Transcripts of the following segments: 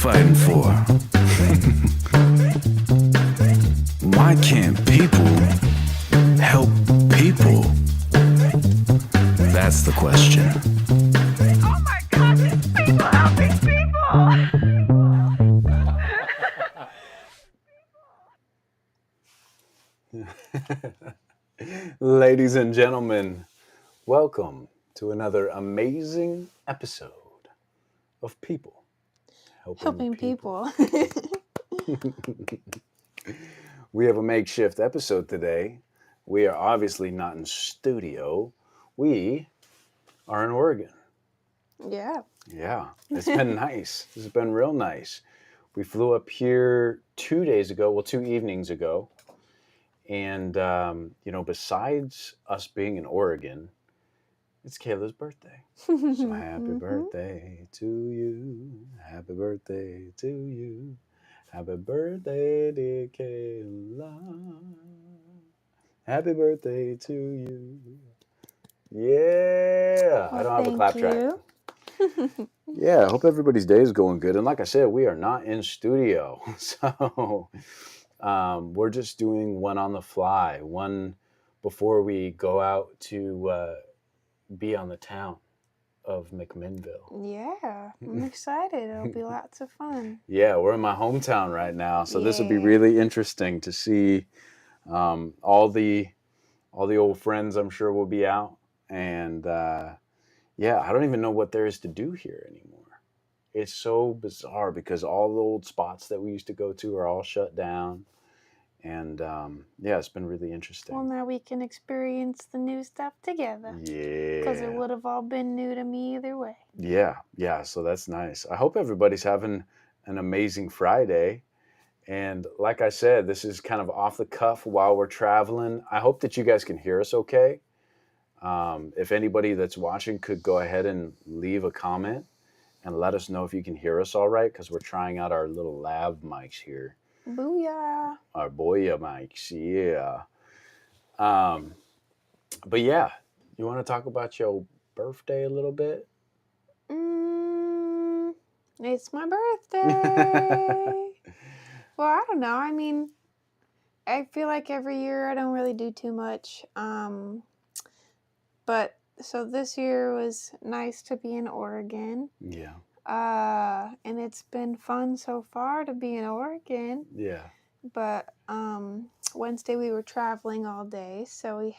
fighting for? Why can't people help people? That's the question. Oh my gosh, it's people helping people! Ladies and gentlemen, welcome to another amazing episode of People Helping people. We have a makeshift episode today. We are obviously not in studio. We are in Oregon. Yeah. Yeah, it's been nice. It's been real nice. We flew up here 2 evenings ago. And, besides us being in Oregon, it's Kayla's birthday. So happy birthday to you. Happy birthday to you. Happy birthday, dear Kayla. Happy birthday to you. Yeah. Well, I don't have a clap track. Yeah, I hope everybody's day is going good. And like I said, we are not in studio. So we're just doing one on the fly, one before we go out to be on the town of McMinnville. Yeah, I'm excited. It'll be lots of fun. Yeah, we're in my hometown right now, so this will be Yeah. really interesting to see. All the old friends, I'm sure, will be out, and I don't even know what there is to do here anymore. It's so bizarre because all the old spots that we used to go to are all shut down. And it's been really interesting. Well, now we can experience the new stuff together. Yeah. Because it would have all been new to me either way. Yeah. So that's nice. I hope everybody's having an amazing Friday. And like I said, this is kind of off the cuff while we're traveling. I hope that you guys can hear us okay. If anybody that's watching could go ahead and leave a comment and let us know if you can hear us all right, because we're trying out our little lav mics here. Booyah. Our boya mics, yeah. But yeah, you want to talk about your birthday a little bit? It's my birthday. Well, I don't know. I mean, I feel like every year I don't really do too much. But so this year was nice to be in Oregon. Yeah. And it's been fun so far to be in Oregon. Yeah. But Wednesday we were traveling all day, so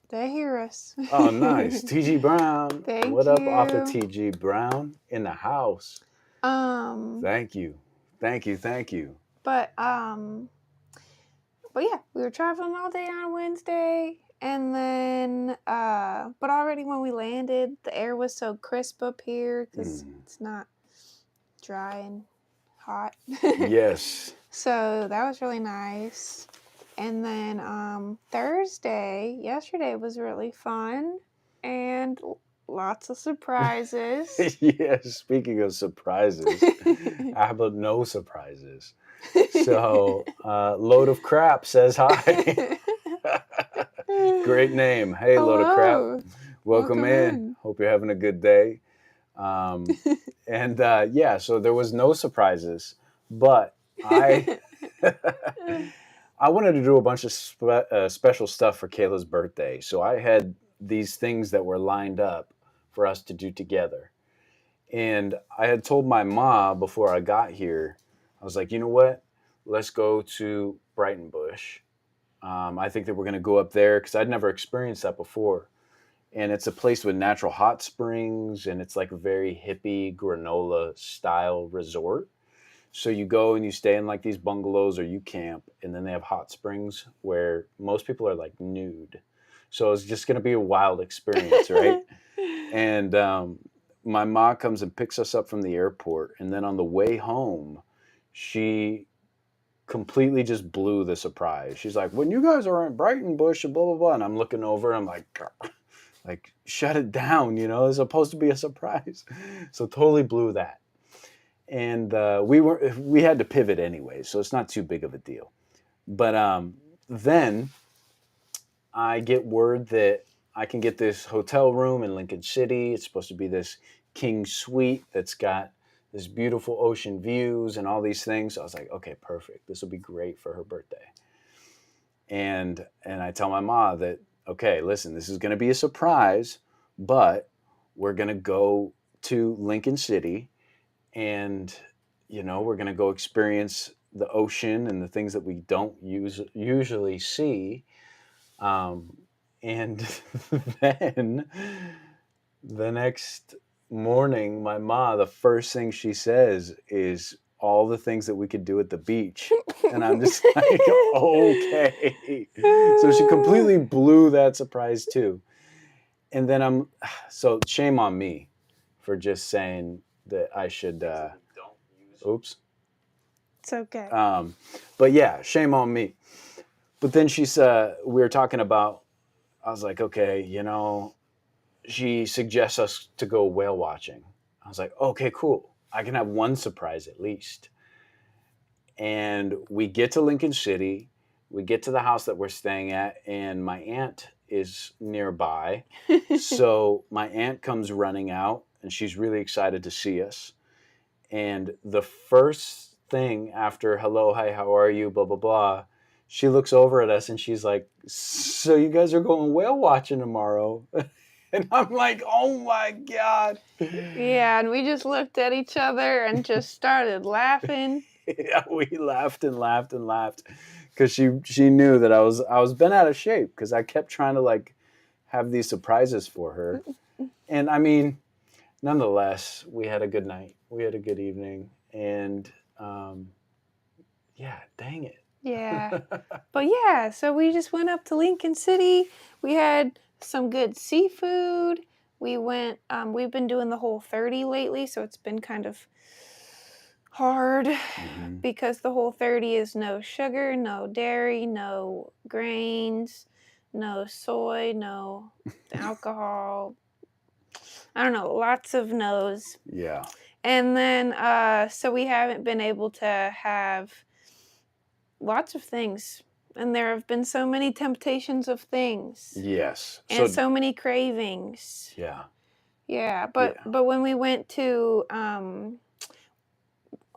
they hear us. Oh, nice. TG Brown. Thank What up, you. Author TG Brown in the house? Thank you. But yeah, we were traveling all day on Wednesday, and then but already when we landed, the air was so crisp up here because it's not dry and hot. Yes. So that was really nice. And then yesterday was really fun and lots of surprises. Yes, speaking of surprises, how about no surprises? So, Load of Crap says hi. Great name. Hey, Hello. Load of Crap. Welcome in. Hope you're having a good day. So there was no surprises, but I wanted to do a bunch of special stuff for Kayla's birthday. So I had these things that were lined up for us to do together. And I had told my mom before I got here, I was like, you know what? Let's go to Brighton Bush. I think that we're going to go up there because I'd never experienced that before. And it's a place with natural hot springs, and it's like a very hippie granola style resort. So you go and you stay in like these bungalows or you camp, and then they have hot springs where most people are like nude. So it's just going to be a wild experience, right? And my mom comes and picks us up from the airport. And then on the way home, she completely just blew the surprise. She's like, when you guys are in Brighton Bush and blah, blah, blah. And I'm looking over and I'm like, shut it down. It's supposed to be a surprise. So totally blew that. And we had to pivot anyway, so it's not too big of a deal. But then I get word that I can get this hotel room in Lincoln City. It's supposed to be this king suite that's got this beautiful ocean views and all these things. So I was like, okay, perfect. This will be great for her birthday. And I tell my mom that, okay, listen, this is going to be a surprise, but we're going to go to Lincoln City and, we're going to go experience the ocean and the things that we don't usually see. And then the next morning, my mom, the first thing she says is all the things that we could do at the beach. And I'm just like, okay. So she completely blew that surprise too. And then so shame on me for just saying that I should, oops. It's okay. But yeah, shame on me. But then we were talking about, I was like, okay, she suggests us to go whale watching. I was like, okay, cool. I can have one surprise at least. And we get to Lincoln City. We get to the house that we're staying at, and my aunt is nearby. So my aunt comes running out, and she's really excited to see us. And the first thing after, hello, hi, how are you, blah, blah, blah, she looks over at us and she's like, so you guys are going whale watching tomorrow? And I'm like, oh my God. Yeah, and we just looked at each other and just started laughing. Yeah, we laughed and laughed and laughed because she knew that I was bent out of shape because I kept trying to like have these surprises for her. And I mean, nonetheless, we had a good night. We had a good evening. And yeah, dang it. Yeah. But yeah, so we just went up to Lincoln City. We had some good seafood. We went, we've been doing the Whole30 lately, so it's been kind of hard because the Whole30 is no sugar, no dairy, no grains, no soy, no alcohol. I don't know, lots of no's. Yeah. And then, so we haven't been able to have lots of things. And there have been so many temptations of things. Yes. And so many cravings. Yeah. Yeah, but when we went to,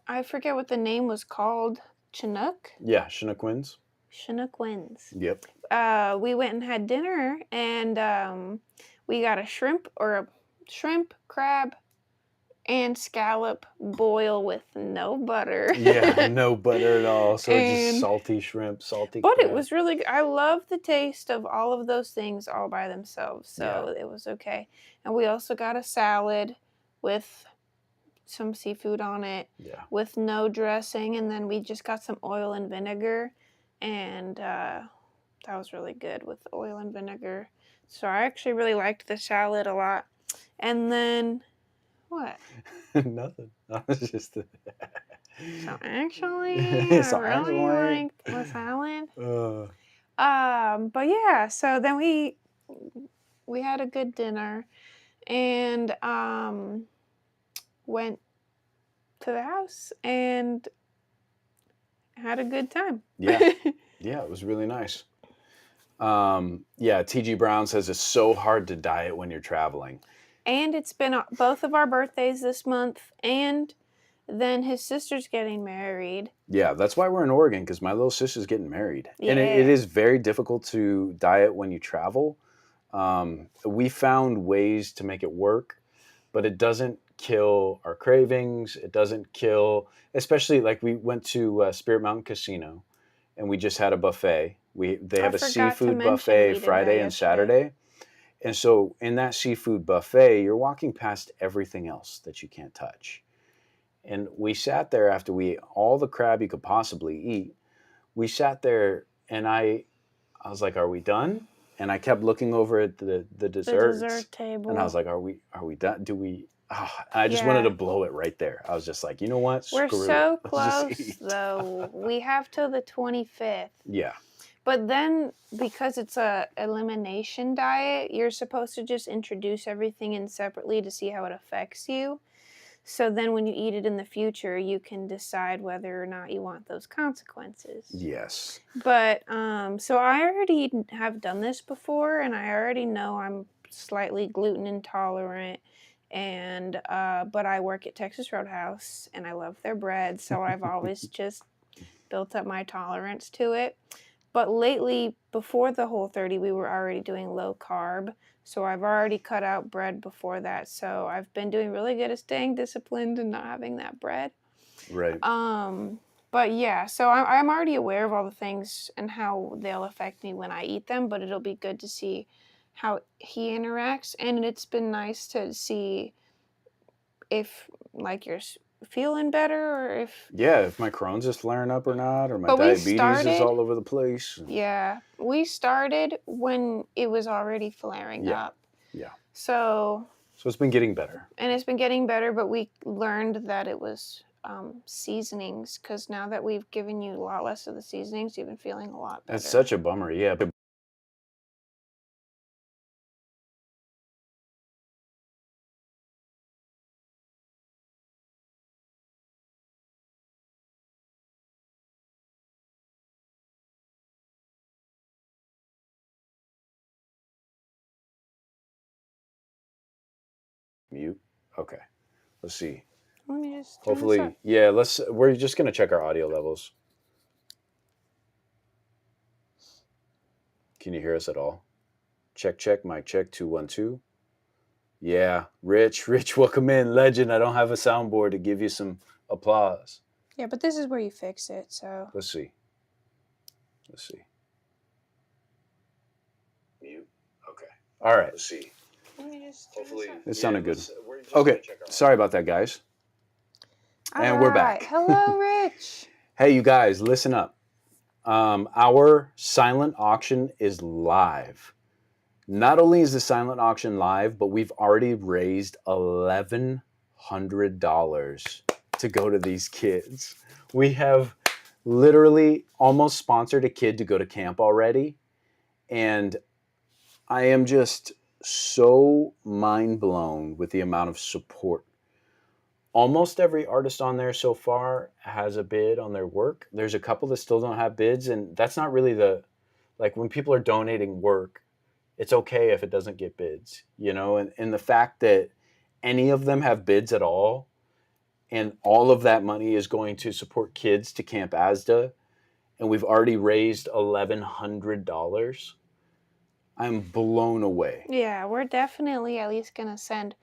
I forget what the name was called, Chinook? Yeah, Chinook Winds. Chinook Winds. Yep. We went and had dinner, and we got a shrimp, crab, and scallop boil with no butter. Yeah, no butter at all. So just salty shrimp, salty But crab. it was really good. I love the taste of all of those things all by themselves, so it was okay. And we also got a salad with some seafood on it, with no dressing, and then we just got some oil and vinegar, and that was really good with oil and vinegar. So I actually really liked the salad a lot. And then what? Nothing. I was just. So actually, I really liked the salad. But yeah, so then we had a good dinner, and went to the house and had a good time. Yeah, it was really nice. TG Brown says it's so hard to diet when you're traveling. And it's been both of our birthdays this month, and then his sister's getting married. Yeah, that's why we're in Oregon, because my little sister's getting married. Yeah. And it is very difficult to diet when you travel. We found ways to make it work, but it doesn't kill our cravings. It doesn't kill, especially like we went to Spirit Mountain Casino, and we just had a buffet. They have a seafood buffet Friday and Saturday. And so in that seafood buffet, you're walking past everything else that you can't touch. And we sat there after we ate all the crab you could possibly eat. We sat there and I was like, are we done? And I kept looking over at the desserts. The dessert table. And I was like, are we done? Do we? I just wanted to blow it right there. I was just like, you know what? We're so close, though. We have till the 25th. Yeah. But then, because it's a elimination diet, you're supposed to just introduce everything in separately to see how it affects you. So then when you eat it in the future, you can decide whether or not you want those consequences. Yes. But, so I already have done this before, and I already know I'm slightly gluten intolerant. And but I work at Texas Roadhouse, and I love their bread, so I've always just built up my tolerance to it. But lately, before the Whole30, we were already doing low carb. So I've already cut out bread before that. So I've been doing really good at staying disciplined and not having that bread. Right. But yeah, so I'm already aware of all the things and how they'll affect me when I eat them. But it'll be good to see how he interacts. And it's been nice to see if like you're feeling better or if Yeah, if my Crohn's is flaring up or not, or my But we diabetes is started- all over the place. Yeah, we started when it was already flaring up. Yeah. So it's been getting better. And it's been getting better, but we learned that it was seasonings, because now that we've given you a lot less of the seasonings, you've been feeling a lot better. That's such a bummer. Yeah. But mute. Okay. Let's see. Let me just turn this up. Hopefully, yeah. We're just gonna check our audio levels. Can you hear us at all? Check, mic check, 2 1 2. Yeah, Rich, welcome in, legend. I don't have a soundboard to give you some applause. Yeah, but this is where you fix it. So Let's see. Mute. Okay. All right. Let's see. let me just Hopefully, turn it sounded good. Okay. Sorry about that, guys. And we're back. Hello, Rich. Hey, you guys, listen up. Our silent auction is live. Not only is the silent auction live, but we've already raised $1,100 to go to these kids. We have literally almost sponsored a kid to go to camp already. And I am just so mind blown with the amount of support. Almost every artist on there so far has a bid on their work. There's a couple that still don't have bids, and that's not really like when people are donating work, it's okay if it doesn't get bids, and the fact that any of them have bids at all, and all of that money is going to support kids to Camp AZDA, and we've already raised $1,100. I'm blown away. Yeah, we're definitely at least gonna send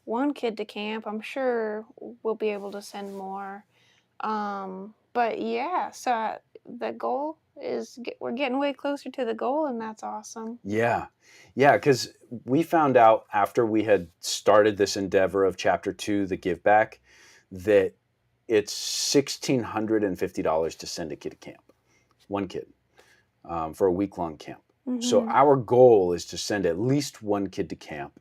one kid to camp. I'm sure we'll be able to send more. But yeah, so the goal is we're getting way closer to the goal, and that's awesome. Yeah, because we found out after we had started this endeavor of Chapter 2, the Give Back, that it's $1,650 to send a kid to camp, one kid, for a week-long camp. Mm-hmm. So our goal is to send at least one kid to camp,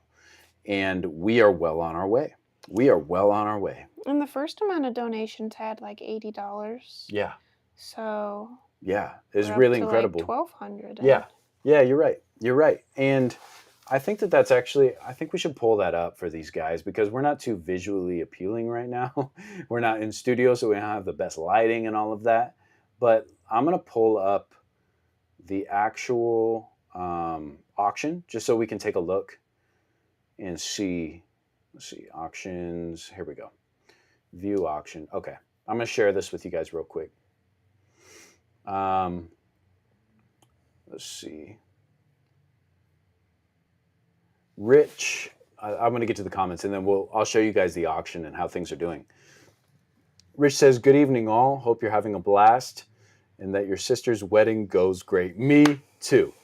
and we are well on our way. And the first amount of donations had like $80. Yeah. So. Yeah, it's really incredible. Like $1,200. Yeah, you're right. And I think that's actually, I think we should pull that up for these guys, because we're not too visually appealing right now. We're not in studio, so we don't have the best lighting and all of that. But I'm going to pull up the actual auction just so we can take a look and see. Let's see, auctions. Here we go. View auction. Okay, I'm going to share this with you guys real quick. Let's see. Rich, I'm going to get to the comments, and then I'll show you guys the auction and how things are doing. Rich says, "Good evening, all. Hope you're having a blast and that your sister's wedding goes great." Me too.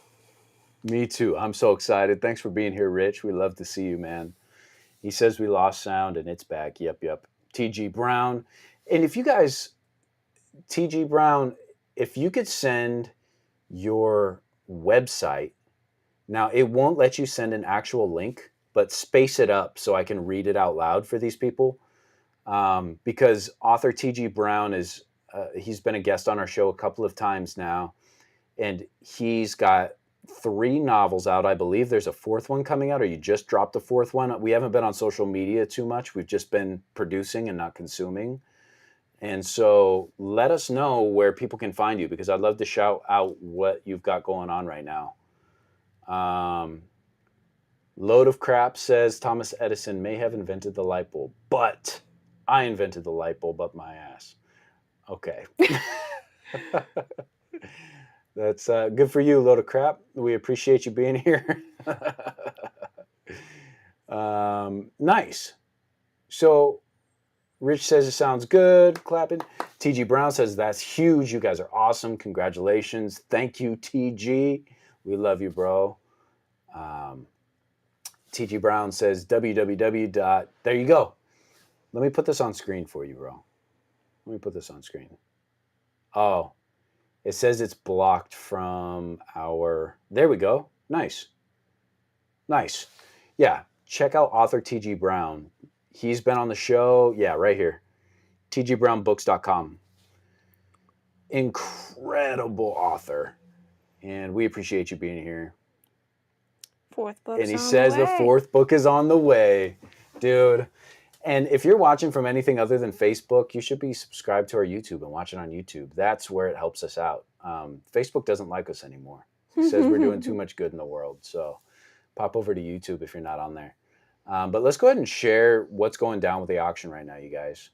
I'm so excited. Thanks for being here, Rich. We love to see you, man. He says we lost sound and it's back. Yep. TG Brown. And if you guys, TG Brown, if you could send your website, now it won't let you send an actual link, but space it up so I can read it out loud for these people. Because author TG Brown he's been a guest on our show a couple of times now, and he's got 3 novels out. I believe there's a 4th one coming out, or you just dropped the 4th one. We haven't been on social media too much. We've just been producing and not consuming. And so let us know where people can find you, because I'd love to shout out what you've got going on right now. Load of Crap says Thomas Edison may have invented the light bulb, but I invented the light bulb up my ass. Okay. That's good for you, Load of Crap. We appreciate you being here. Nice. So Rich says it sounds good. Clapping. TG Brown says that's huge. You guys are awesome. Congratulations. Thank you, TG. We love you, bro. TG Brown says www. There you go. Let me put this on screen for you, bro. Let me put this on screen. Oh, it says it's blocked from our. There we go. Nice. Nice. Yeah. Check out author TG Brown. He's been on the show. Yeah, right here. tgbrownbooks.com. Incredible author. And we appreciate you being here. Fourth book's And he on says the the way. fourth book is on the way. Dude. And if you're watching from anything other than Facebook, you should be subscribed to our YouTube and watch it on YouTube. That's where it helps us out. Facebook doesn't like us anymore. It says we're doing too much good in the world. So pop over to YouTube if you're not on there. But let's go ahead and share what's going down with the auction right now, you guys.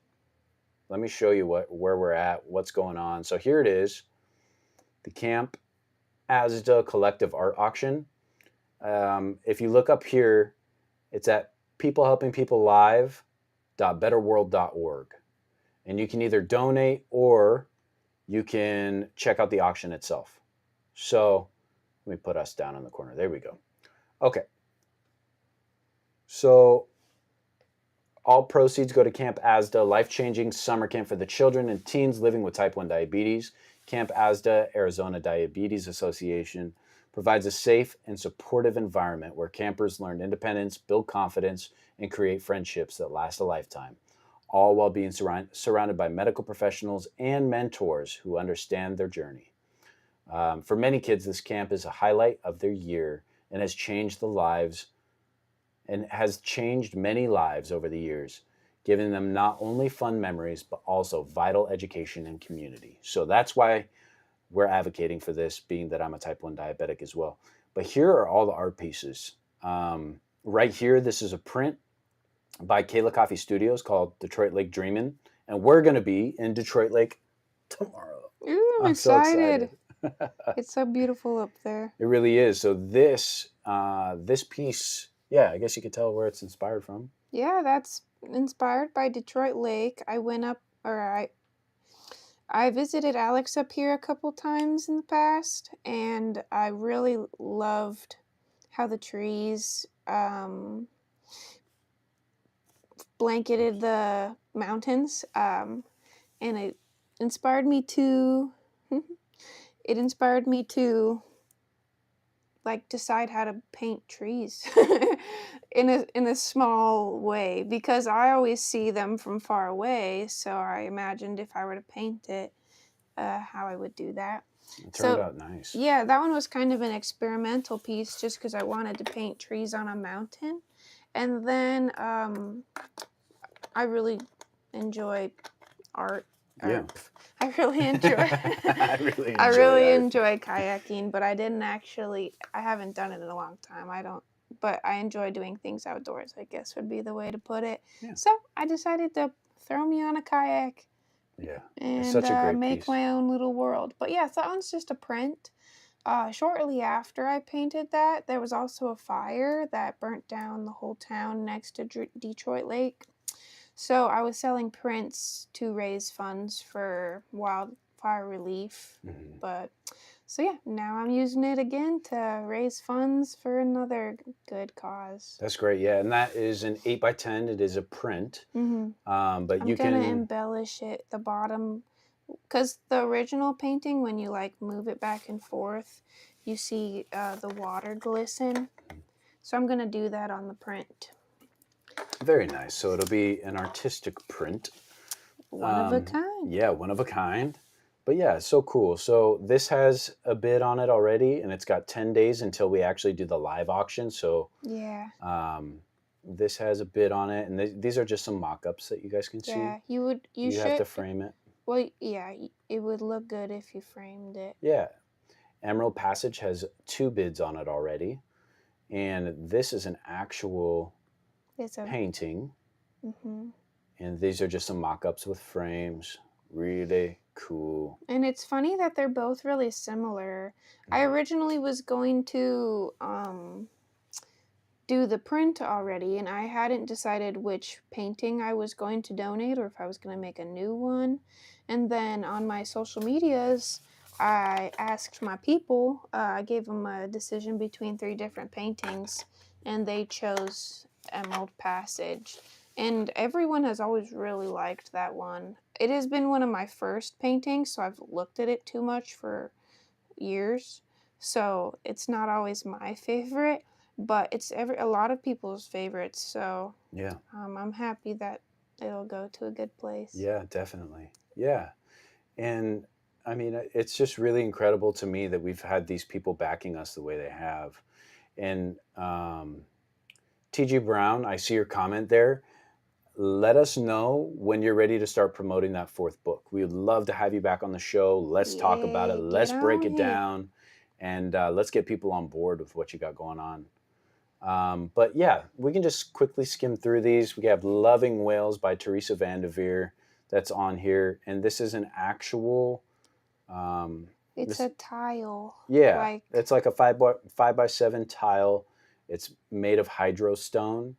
Let me show you where we're at, what's going on. So here it is, the Camp AZDA Collective Art Auction. If you look up here, it's at peoplehelpingpeoplelive.betterworld.org. And you can either donate or you can check out the auction itself. So let me put us down in the corner. There we go. Okay. So all proceeds go to Camp AZDA, life-changing summer camp for the children and teens living with type 1 diabetes. Camp AZDA, Arizona Diabetes Association, provides a safe and supportive environment where campers learn independence, build confidence, and create friendships that last a lifetime, all while being surrounded by medical professionals and mentors who understand their journey. For many kids, this camp is a highlight of their year and has changed many lives over the years, giving them not only fun memories, but also vital education and community. So that's why we're advocating for this, being that I'm a type 1 diabetic as well. But here are all the art pieces. Right here, this is a print by Kayla Coffee Studios called Detroit Lake Dreamin'. And we're going to be in Detroit Lake tomorrow. Ooh, I'm so excited. It's so beautiful up there. It really is. So this piece, yeah, I guess you could tell where it's inspired from. Yeah, that's inspired by Detroit Lake. I visited Alex up here a couple times in the past, and I really loved how the trees blanketed the mountains, and it inspired me to like decide how to paint trees in a small way, because I always see them from far away, so I imagined if I were to paint it, how I would do that. It turned out nice. Yeah, that one was kind of an experimental piece just because I wanted to paint trees on a mountain. And then I really enjoy art. Yeah. I really enjoy I I really art. enjoy kayaking, but I haven't done it in a long time. But I enjoy doing things outdoors, I guess would be the way to put it. Yeah. So I decided to throw me on a kayak. Yeah. And It's such a great make piece. my own little world. But yeah, that one's just a print. Shortly after I painted that, there was also a fire that burnt down the whole town next to Detroit Lake. So I was selling prints to raise funds for wildfire relief. Mm-hmm. But so yeah, now I'm using it again to raise funds for another good cause. That's great. Yeah, and that is an 8x10. It is a print. Mm-hmm. But I'm gonna embellish it, the bottom, because the original painting, when you like move it back and forth, you see the water glisten. So I'm gonna do that on the print. Very nice. So it'll be an artistic print. One of a kind. Yeah, one of a kind. But yeah, it's so cool. So this has a bid on it already, and it's got 10 days until we actually do the live auction. So yeah, this has a bid on it, and these are just some mock-ups that you guys can see. Yeah, you should have to frame it. Well, yeah, it would look good if you framed it. Yeah. Emerald Passage has 2 bids on it already. And this is an actual It's a. painting. hmm And these are just some mock-ups with frames. Really cool. And it's funny that they're both really similar. I originally was going to do the print already, and I hadn't decided which painting I was going to donate or if I was going to make a new one. And then on my social medias, I asked my people, I gave them a decision between 3 different paintings, and they chose Emerald Passage. And everyone has always really liked that one. It has been one of my first paintings, so I've looked at it too much for years. So it's not always my favorite, but it's a lot of people's favorites. So Yeah. I'm happy that it'll go to a good place. Yeah, definitely. Yeah. And I mean, it's just really incredible to me that we've had these people backing us the way they have. And TG Brown, I see your comment there. Let us know when you're ready to start promoting that 4th book. We would love to have you back on the show. Let's talk about it. Yay, Let's get break on it here. down. And let's get people on board with what you got going on. But yeah, we can just quickly skim through these. We have Loving Whales by Teresa Vanderveer that's on here. And this is an actual... It's a tile. Yeah, it's like a 5x7 tile. It's made of hydrostone.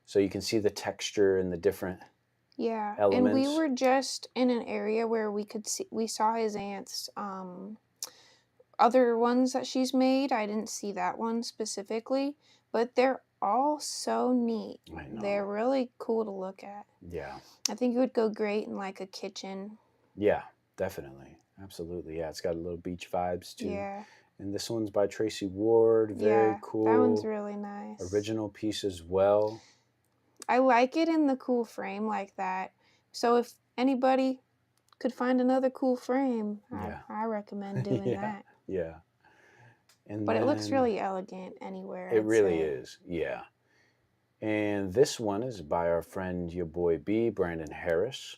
So you can see the texture and the different elements. And we were just in an area where we saw his aunt's other ones that she's made. I didn't see that one specifically, but they're all so neat. I know. They're really cool to look at. Yeah. I think it would go great in like a kitchen. Yeah, definitely. Absolutely. Yeah, it's got a little beach vibes too. Yeah. And this one's by Tracy Ward. Very cool. That one's really nice. Original piece as well. I like it in the cool frame like that. So if anybody could find another cool frame, I recommend doing that. Yeah. But it looks really elegant anywhere. It really is. Yeah. And this one is by our friend, your boy B, Brandon Harris.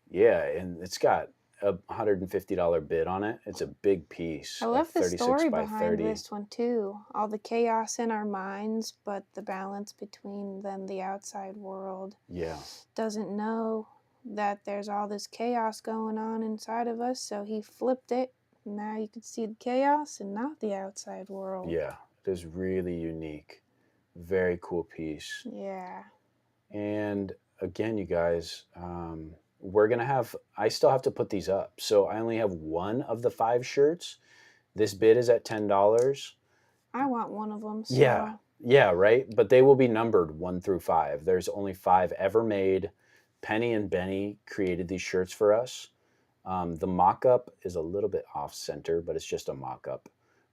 Yeah, and it's got a $150 bid on it. It's a big piece. I love the story behind 30. this one too. All the chaos in our minds, but the balance between them, the outside world. Yeah. Doesn't know that there's all this chaos going on inside of us, so he flipped it. Now you can see the chaos and not the outside world. Yeah, it is really unique. Very cool piece. Yeah. And again, you guys, I still have to put these up. So I only have one of the 5 shirts. This bid is at $10. I want one of them. So. Yeah, right. But they will be numbered 1 through 5. There's only 5 ever made. Penny and Benny created these shirts for us. The mock-up is a little bit off-center, but it's just a mock-up.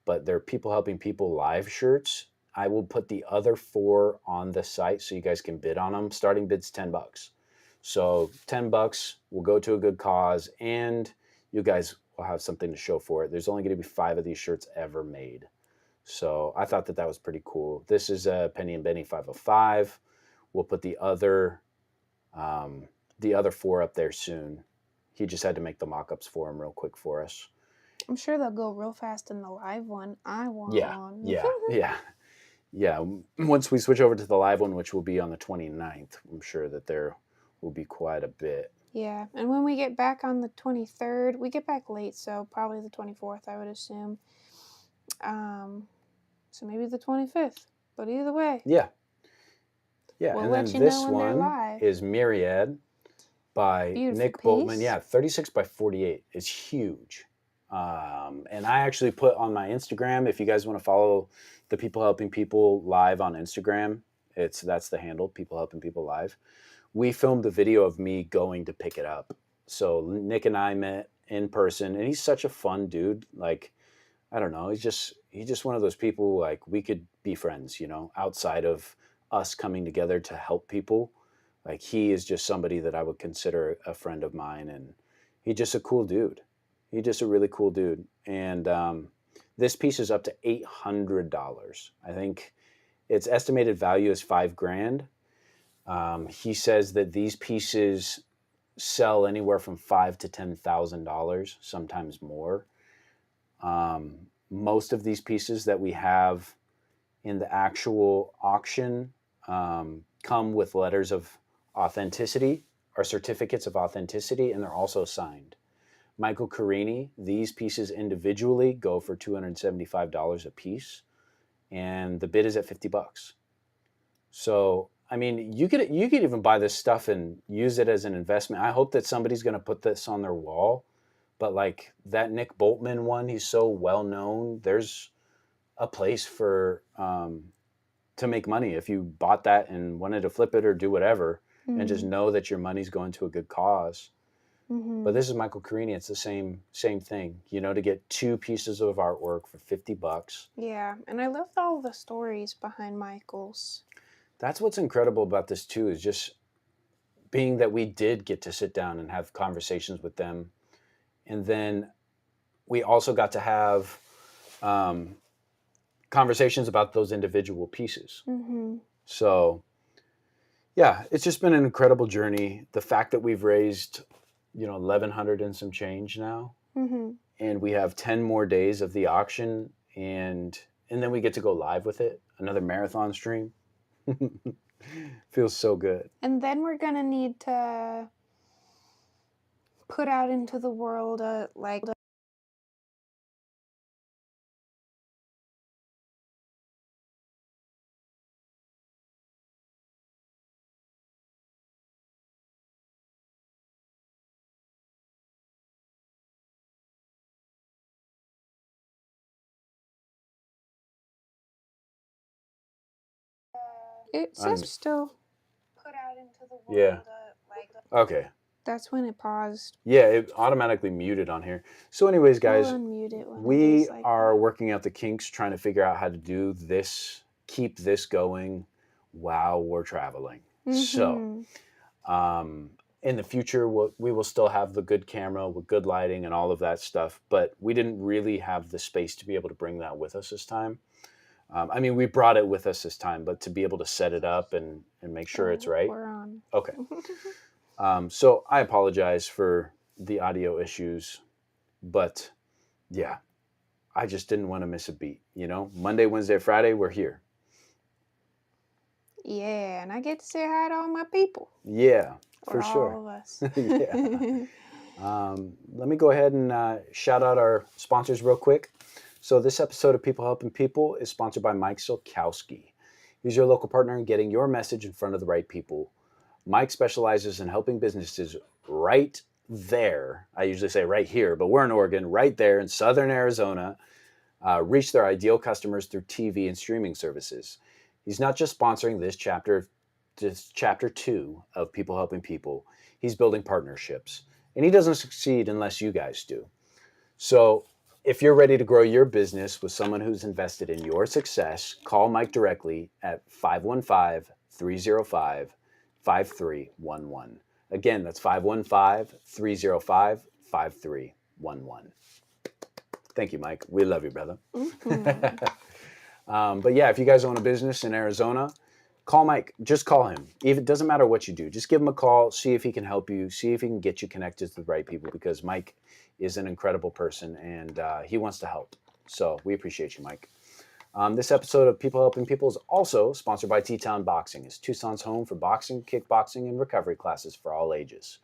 But they're People Helping People live shirts. I will put the other 4 on the site so you guys can bid on them. Starting bid's $10. So $10 will go to a good cause, and you guys will have something to show for it. There's only going to be 5 of these shirts ever made. So I thought that was pretty cool. This is a Penny and Benny 505. We'll put the other 4 up there soon. He just had to make the mock-ups for him real quick for us. I'm sure they'll go real fast in the live one. I want one. Yeah. Once we switch over to the live one, which will be on the 29th, I'm sure that there will be quite a bit. Yeah, and when we get back on the 23rd, we get back late, so probably the 24th, I would assume. So maybe the 25th, but either way. Yeah. We'll and let then you this know when they're one live. is Myriad by Beautiful Nick piece. Boltman. Yeah, 36 by 48. It's huge. And I actually put on my Instagram, if you guys want to follow the People Helping People live on Instagram, that's the handle, People Helping People live. We filmed a video of me going to pick it up. So Nick and I met in person, and he's such a fun dude. Like, I don't know, he's just one of those people, like, we could be friends, outside of us coming together to help people. Like, he is just somebody that I would consider a friend of mine, and he's just a cool dude. He's just a really cool dude. And this piece is up to $800. I think its estimated value is $5,000. He says that these pieces sell anywhere from $5,000 to $10,000, sometimes more. Most of these pieces that we have in the actual auction come with letters of authenticity or certificates of authenticity, and they're also signed. Michael Carini, these pieces individually go for $275 a piece, and the bid is at $50. So, I mean, you could even buy this stuff and use it as an investment. I hope that somebody's going to put this on their wall. But like that Nick Boltman one, he's so well known. There's a place for to make money if you bought that and wanted to flip it or do whatever, and just know that your money's going to a good cause. But this is Michael Carini. It's the same thing, you know, to get 2 pieces of artwork for $50. Yeah, and I loved all the stories behind Michael's. That's what's incredible about this too, is just being that we did get to sit down and have conversations with them. And then we also got to have conversations about those individual pieces. So, yeah, it's just been an incredible journey. The fact that we've raised, you know, 1,100 and some change now, and we have 10 more days of the auction, and then we get to go live with it, another marathon stream. Feels so good. And then we're gonna need to put out into the world like it says still put out into the world. Yeah. Okay. That's when it paused. Yeah, it automatically muted on here. So anyways, guys, We'll unmute it when it we is like are that. working out the kinks, trying to figure out how to do this, keep this going while we're traveling. So in the future, we will still have the good camera with good lighting and all of that stuff, but we didn't really have the space to be able to bring that with us this time. I mean, we brought it with us this time, but to be able to set it up and make sure it's right. We're on. Okay. So I apologize for the audio issues, but yeah, I just didn't want to miss a beat. You know, Monday, Wednesday, Friday, we're here. Yeah, and I get to say hi to all my people. Yeah, for or sure. all of us. Yeah. Let me go ahead and shout out our sponsors real quick. So this episode of People Helping People is sponsored by Mike Silkowski. He's your local partner in getting your message in front of the right people. Mike specializes in helping businesses right there. I usually say right here, but we're in Oregon, right there in Southern Arizona, reach their ideal customers through TV and streaming services. He's not just sponsoring this chapter 2 of People Helping People. He's building partnerships, and he doesn't succeed unless you guys do. So if you're ready to grow your business with someone who's invested in your success, call Mike directly at 515-305-5311. Again, that's 515-305-5311. Thank you, Mike. We love you, brother. But yeah, if you guys own a business in Arizona, call Mike. Just call him. Even it doesn't matter what you do. Just give him a call. See if he can help you. See if he can get you connected to the right people, because Mike is an incredible person and he wants to help. So we appreciate you, Mike. This episode of People Helping People is also sponsored by T-Town Boxing. It's Tucson's home for boxing, kickboxing, and recovery classes for all ages.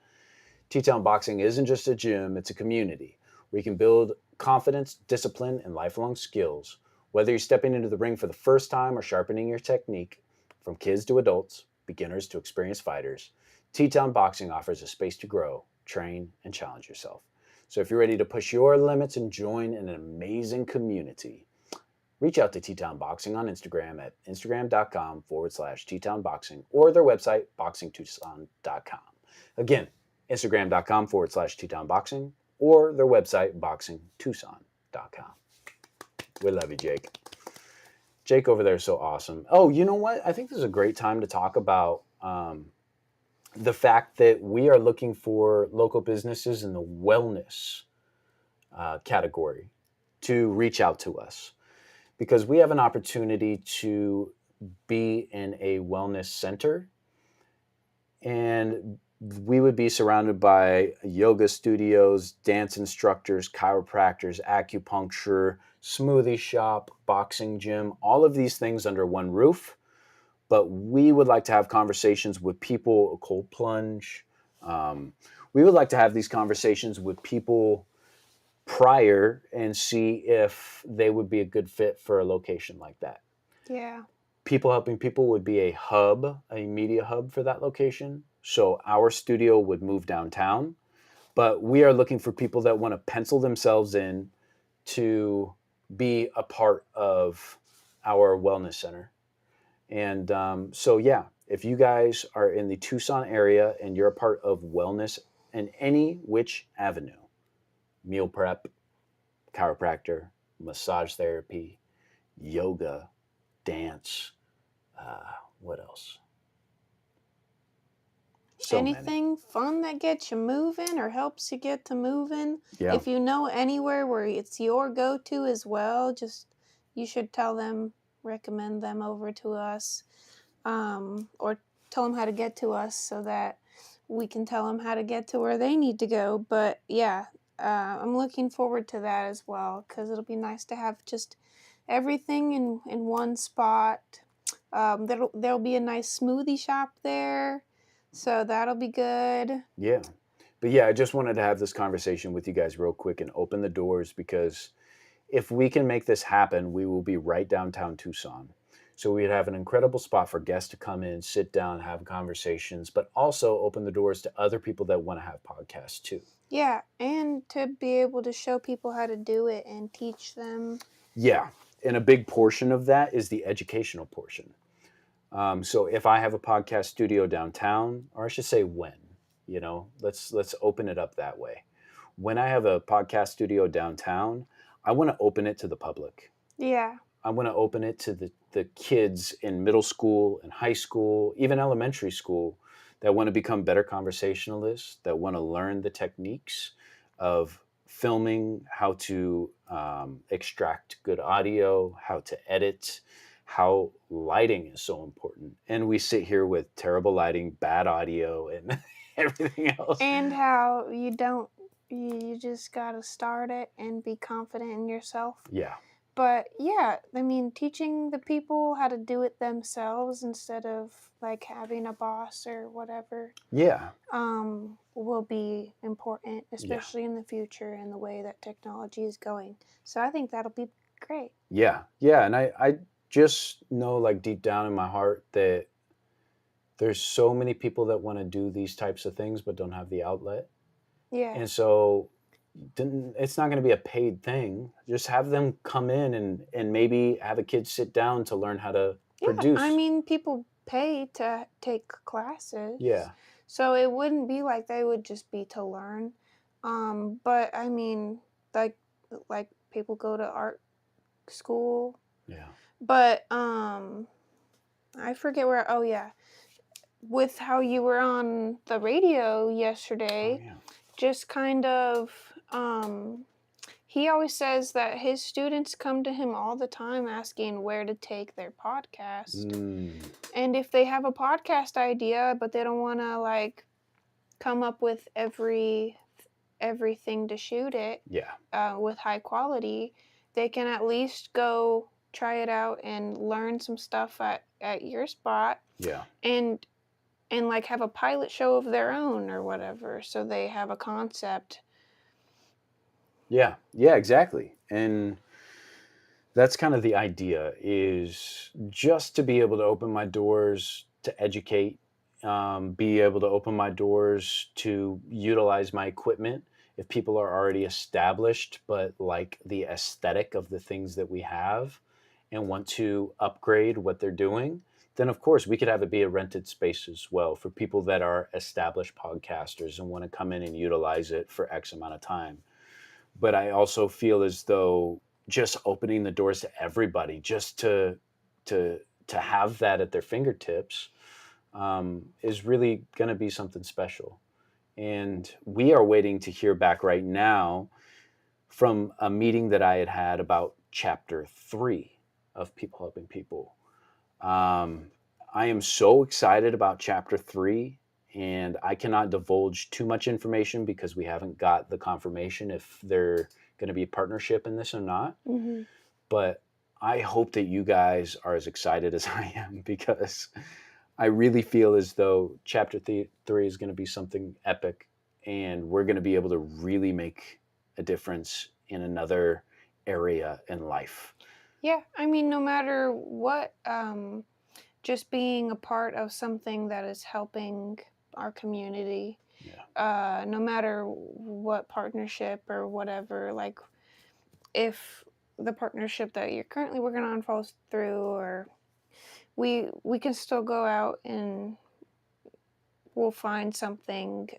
T-Town Boxing isn't just a gym, it's a community where you can build confidence, discipline, and lifelong skills. Whether you're stepping into the ring for the first time or sharpening your technique, from kids to adults, beginners to experienced fighters, T-Town Boxing offers a space to grow, train, and challenge yourself. So if you're ready to push your limits and join an amazing community, reach out to T-Town Boxing on Instagram at instagram.com/T-Town Boxing or their website, boxingtucson.com. Again, instagram.com/T-Town Boxing or their website, boxingtucson.com. We love you, Jake. Jake over there is so awesome. Oh, you know what? I think this is a great time to talk about the fact that we are looking for local businesses in the wellness category to reach out to us, because we have an opportunity to be in a wellness center and we would be surrounded by yoga studios, dance instructors, chiropractors, acupuncture, smoothie shop, boxing gym, all of these things under one roof. But we would like to have conversations with people, a cold plunge. Um, we would like to have these conversations with people prior and see if they would be a good fit for a location like that. Yeah. People helping people would be a hub, a media hub for that location. So our studio would move downtown, but we are looking for people that want to pencil themselves in to be a part of our wellness center. And so, yeah, if you guys are in the Tucson area and you're a part of wellness in any which avenue, meal prep, chiropractor, massage therapy, yoga, dance, uh, what else? So many. Anything fun that gets you moving or helps you get to moving. Yeah. If you know anywhere where it's your go-to as well, just you should tell them, recommend them over to us, or tell them how to get to us so that we can tell them how to get to where they need to go. But yeah, I'm looking forward to that as well because it'll be nice to have just everything in one spot. There'll be a nice smoothie shop there, so that'll be good. Yeah. But yeah, I just wanted to have this conversation with you guys real quick and open the doors because if we can make this happen, we will be right downtown Tucson. So we'd have an incredible spot for guests to come in, sit down, have conversations, but also open the doors to other people that want to have podcasts too. Yeah, and to be able to show people how to do it and teach them. Yeah. And a big portion of that is the educational portion. So if I have a podcast studio downtown, or I should say when, let's open it up that way. When I have a podcast studio downtown, I want to open it to the public. Yeah. I want to open it to the kids in middle school and high school, even elementary school, that want to become better conversationalists, that want to learn the techniques of filming, how to extract good audio, how to edit, how lighting is so important. And we sit here with terrible lighting, bad audio, and everything else. And how you just gotta start it and be confident in yourself. Yeah. But yeah, I mean, teaching the people how to do it themselves instead of like having a boss or whatever, Yeah. will be important, especially in the future and the way that technology is going. So I think that'll be great. Yeah. Yeah. And I just know, like, deep down in my heart that there's so many people that want to do these types of things but don't have the outlet. Yeah. And so it's not going to be a paid thing. Just have them come in and maybe have a kid sit down to learn how to produce. I mean, people pay to take classes. Yeah. So it wouldn't be like they would just be to learn. But I mean, like people go to art school. Yeah. But I forget where. Oh yeah, with how you were on the radio yesterday, Oh, yeah. just kind of he always says that his students come to him all the time asking where to take their podcast. And if they have a podcast idea but they don't want to like come up with everything to shoot it, with high quality, they can at least go try it out and learn some stuff at your spot. Yeah. And like have a pilot show of their own or whatever, so they have a concept. Yeah, exactly. And that's kind of the idea, is just to be able to open my doors to educate, be able to open my doors to utilize my equipment. If people are already established but like the aesthetic of the things that we have and want to upgrade what they're doing, then of course we could have it be a rented space as well for people that are established podcasters and want to come in and utilize it for X amount of time. But I also feel as though just opening the doors to everybody, just to have that at their fingertips, is really going to be something special. And we are waiting to hear back right now from a meeting that I had about chapter 3 of People Helping People. I am so excited about chapter 3, And I cannot divulge too much information because we haven't got the confirmation if they're going to be a partnership in this or not. Mm-hmm. But I hope that you guys are as excited as I am, because I really feel as though chapter 3 is going to be something epic, and we're going to be able to really make a difference in another area in life. Yeah, I mean, no matter what, just being a part of something that is helping our community, Yeah. no matter what partnership or whatever, like if the partnership that you're currently working on falls through, or we can still go out and we'll find something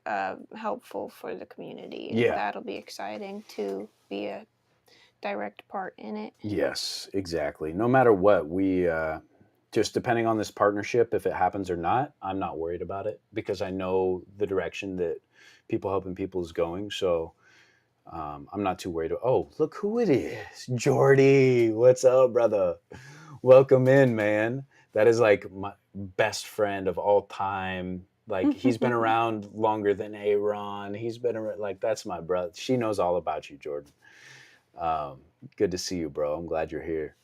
helpful for the community, and Yeah. that'll be exciting to be a direct part in it. Yes, exactly. No matter what, we just depending on this partnership, if it happens or not, I'm not worried about it because I know the direction that People Helping People is going. So I'm not too worried. Oh, look who it is. Jordy. What's up, brother? Welcome in, man. That is like my best friend of all time. Like, he's been around longer than Aaron. He's been around, like, that's my brother. She knows all about you, Jordan. Good to see you, bro. I'm glad you're here.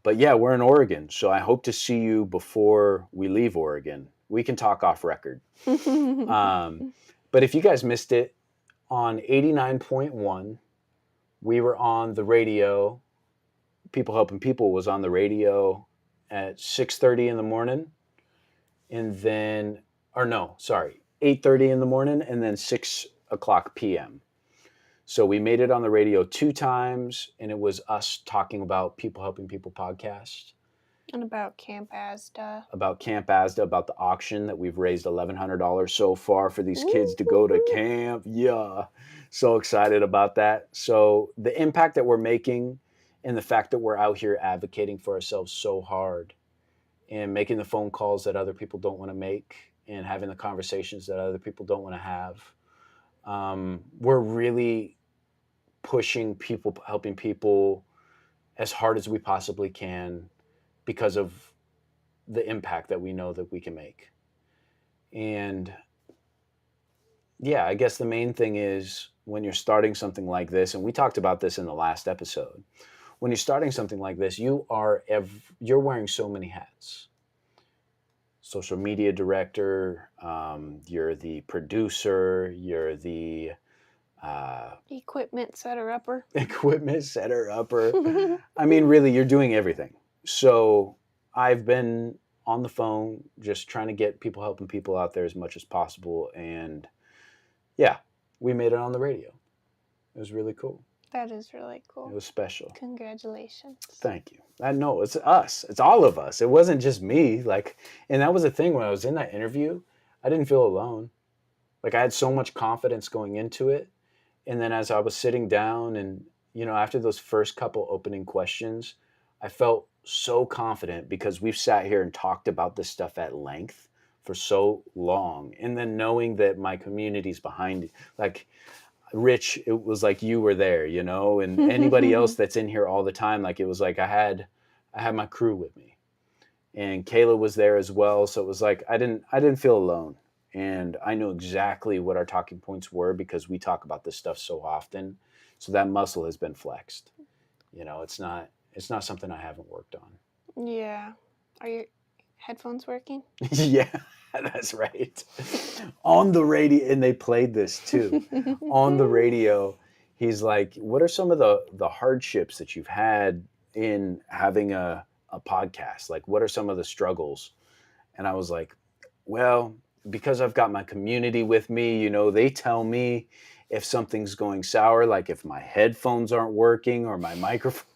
But yeah, we're in Oregon, so I hope to see you before we leave Oregon. We can talk off record. But if you guys missed it, on 89.1, we were on the radio. People Helping People was on the radio at 6:30 in the morning, and then, or no, sorry, 8:30 in the morning, and then 6 o'clock p.m. So we made it on the radio 2 times, and it was us talking about People Helping People podcast, And about Camp AZDA. about Camp AZDA, about the auction that we've raised $1,100 so far for these kids to go to camp. Yeah, so excited about that. So the impact that we're making, and the fact that we're out here advocating for ourselves so hard, and making the phone calls that other people don't want to make, and having the conversations that other people don't want to have, we're really pushing People Helping People as hard as we possibly can because of the impact that we know that we can make. And yeah, I guess the main thing is, when you're starting something like this, and we talked about this in the last episode, when you're starting something like this, you're wearing so many hats. Social media director, you're the producer, you're the Equipment setter-upper. equipment setter upper. I mean, really, you're doing everything. So I've been on the phone just trying to get People Helping People out there as much as possible. And yeah, we made it on the radio. It was really cool. That is really cool. It was special. Congratulations. Thank you. I know it's us. It's all of us. It wasn't just me. Like, and that was the thing, when I was in that interview, I didn't feel alone. Like, I had so much confidence going into it. And then as I was sitting down, and, after those first couple opening questions, I felt so confident because we've sat here and talked about this stuff at length for so long. And then knowing that my community's behind it, like Rich, it was like you were there, and anybody else that's in here all the time. Like, it was like I had my crew with me, and Kayla was there as well. So it was like I didn't feel alone. And I knew exactly what our talking points were because we talk about this stuff so often. So that muscle has been flexed. It's not something I haven't worked on. Yeah. Are your headphones working? Yeah, that's right. On the radio, and they played this too. On the radio, he's like, "What are some of the hardships that you've had in having a podcast? Like, what are some of the struggles?" And I was like, "Well, because I've got my community with me, they tell me if something's going sour, like if my headphones aren't working or my microphone."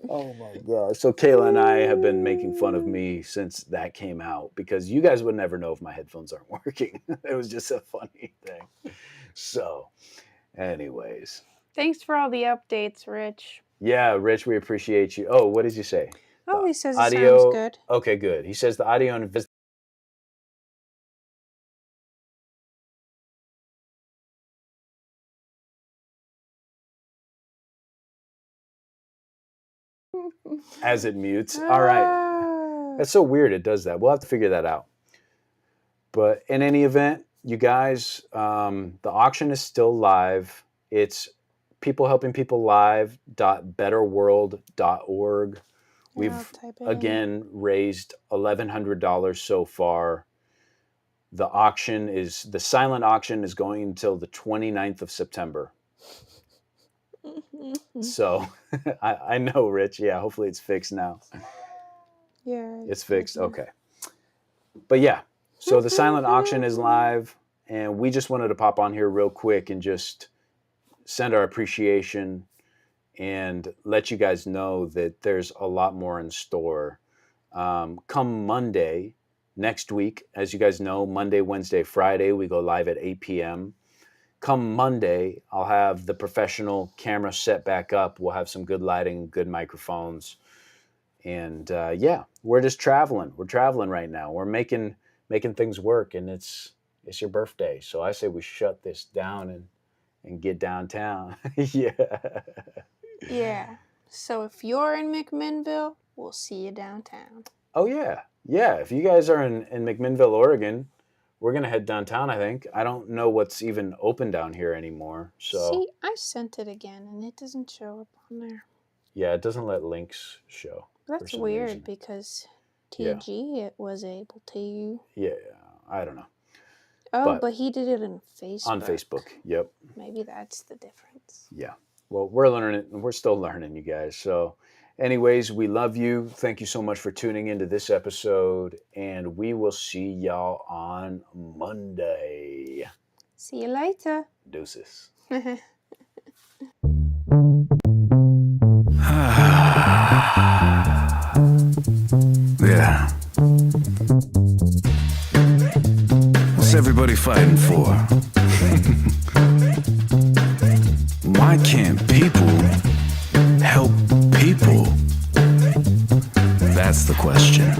Oh my God. So Kayla and I have been making fun of me since that came out, because you guys would never know if my headphones aren't working. It was just a funny thing. So anyways. Thanks for all the updates, Rich. Yeah, Rich, we appreciate you. Oh, what did you say? Oh, he says it sounds good. Okay, good. He says the audio and as it mutes. All right. That's so weird it does that. We'll have to figure that out. But in any event, you guys, the auction is still live. It's peoplehelpingpeoplelive.betterworld.org. Here, I'll We've type it in. again raised $1,100 so far. The auction is the silent auction is going until the 29th of September. So I know, Rich. Yeah, hopefully it's fixed now. Yeah, It's fixed. Okay. But yeah, so the silent auction is live, and we just wanted to pop on here real quick and just send our appreciation and let you guys know that there's a lot more in store. Come Monday next week, as you guys know, Monday, Wednesday, Friday, we go live at 8 p.m. Come Monday, I'll have the professional camera set back up. We'll have some good lighting, good microphones. And yeah, we're just traveling. We're traveling right now. We're making things work, and it's your birthday. So I say we shut this down and get downtown. Yeah. Yeah. So if you're in McMinnville, we'll see you downtown. Oh yeah. Yeah. If you guys are in McMinnville, Oregon, we're gonna head downtown, I think. I don't know what's even open down here anymore. So See, I sent it again and it doesn't show up on there. yeah, it doesn't let links show. That's some weird reason. because Yeah. TG it was able to. Yeah, I don't know. Oh, but he did it on Facebook. On Facebook, yep. Maybe that's the difference. Yeah. Well, we're learning. We're still learning, you guys. So anyways, we love you. Thank you so much for tuning into this episode, and we will see y'all on Monday. See you later. Deuces. Yeah. What's everybody fighting for? Why can't people help people? That's the question.